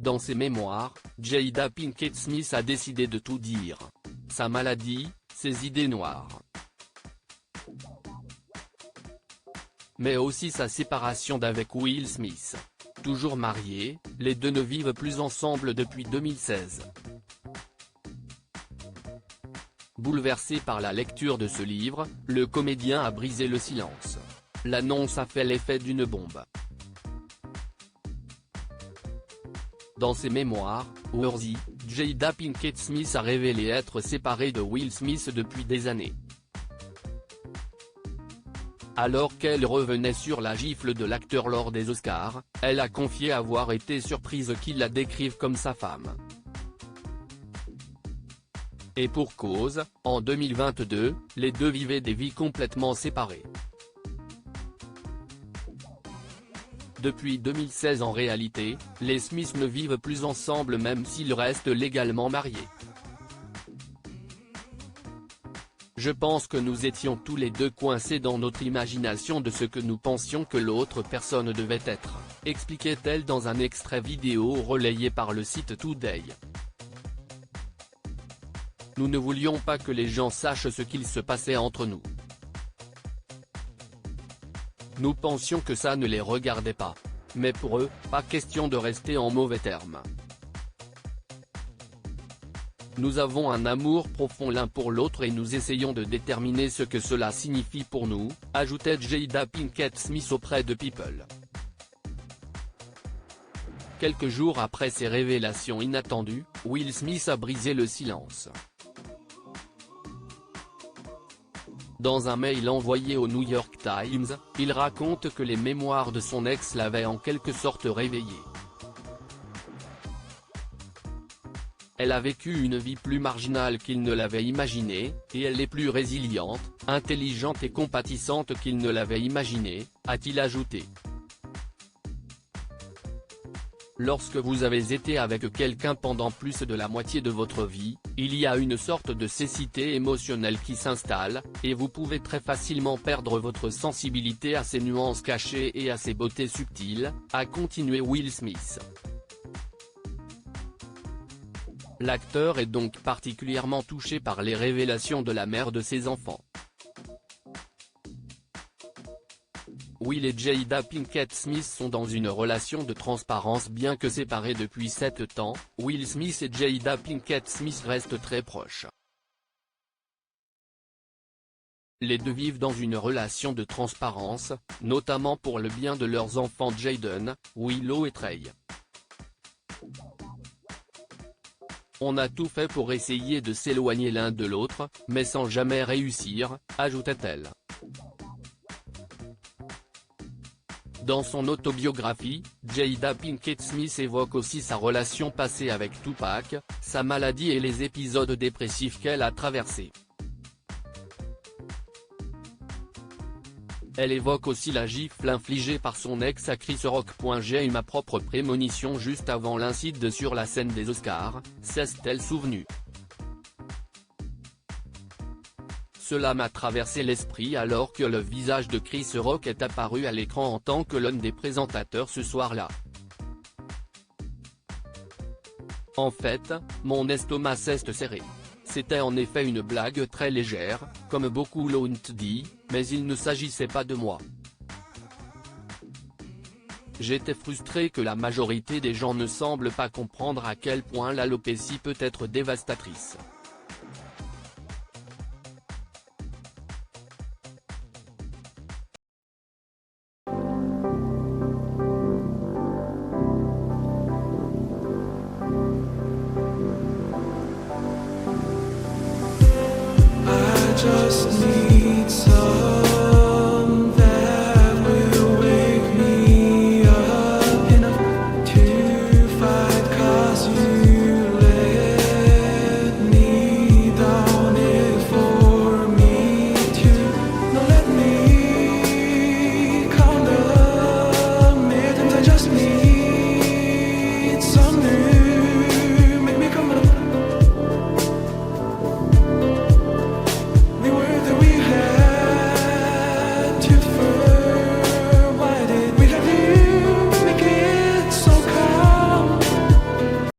Dans ses mémoires, Jada Pinkett Smith a décidé de tout dire. Sa maladie, ses idées noires. Mais aussi sa séparation d'avec Will Smith. Toujours mariés, les deux ne vivent plus ensemble depuis 2016. Bouleversé par la lecture de ce livre, le comédien a brisé le silence. L'annonce a fait l'effet d'une bombe. Dans ses mémoires, Worthy, Jada Pinkett Smith a révélé être séparée de Will Smith depuis des années. Alors qu'elle revenait sur la gifle de l'acteur lors des Oscars, elle a confié avoir été surprise qu'il la décrive comme sa femme. Et pour cause, en 2022, les deux vivaient des vies complètement séparées. Depuis 2016 en réalité, les Smith ne vivent plus ensemble même s'ils restent légalement mariés. Je pense que nous étions tous les deux coincés dans notre imagination de ce que nous pensions que l'autre personne devait être, expliquait-elle dans un extrait vidéo relayé par le site Today. Nous ne voulions pas que les gens sachent ce qu'il se passait entre nous. Nous pensions que ça ne les regardait pas. Mais pour eux, pas question de rester en mauvais termes. Nous avons un amour profond l'un pour l'autre et nous essayons de déterminer ce que cela signifie pour nous, ajoutait Jada Pinkett Smith auprès de People. Quelques jours après ces révélations inattendues, Will Smith a brisé le silence. Dans un mail envoyé au New York Times, il raconte que les mémoires de son ex l'avaient en quelque sorte réveillé. Elle a vécu une vie plus marginale qu'il ne l'avait imaginé, et elle est plus résiliente, intelligente et compatissante qu'il ne l'avait imaginé, a-t-il ajouté. Lorsque vous avez été avec quelqu'un pendant plus de la moitié de votre vie, il y a une sorte de cécité émotionnelle qui s'installe, et vous pouvez très facilement perdre votre sensibilité à ses nuances cachées et à ses beautés subtiles, a continué Will Smith. L'acteur est donc particulièrement touché par les révélations de la mère de ses enfants. Will et Jada Pinkett Smith sont dans une relation de transparence bien que séparés depuis 7 ans, Will Smith et Jada Pinkett Smith restent très proches. Les deux vivent dans une relation de transparence, notamment pour le bien de leurs enfants Jaden, Willow et Trey. On a tout fait pour essayer de s'éloigner l'un de l'autre, mais sans jamais réussir, ajoutait-elle. Dans son autobiographie, Jada Pinkett Smith évoque aussi sa relation passée avec Tupac, sa maladie et les épisodes dépressifs qu'elle a traversés. Elle évoque aussi la gifle infligée par son ex à Chris Rock. J'ai eu ma propre prémonition juste avant l'incide sur la scène des Oscars, s'est-elle souvenue. Cela m'a traversé l'esprit alors que le visage de Chris Rock est apparu à l'écran en tant que l'un des présentateurs ce soir-là. En fait, mon estomac s'est serré. C'était en effet une blague très légère, comme beaucoup l'ont dit, mais il ne s'agissait pas de moi. J'étais frustré que la majorité des gens ne semblent pas comprendre à quel point l'alopécie peut être dévastatrice.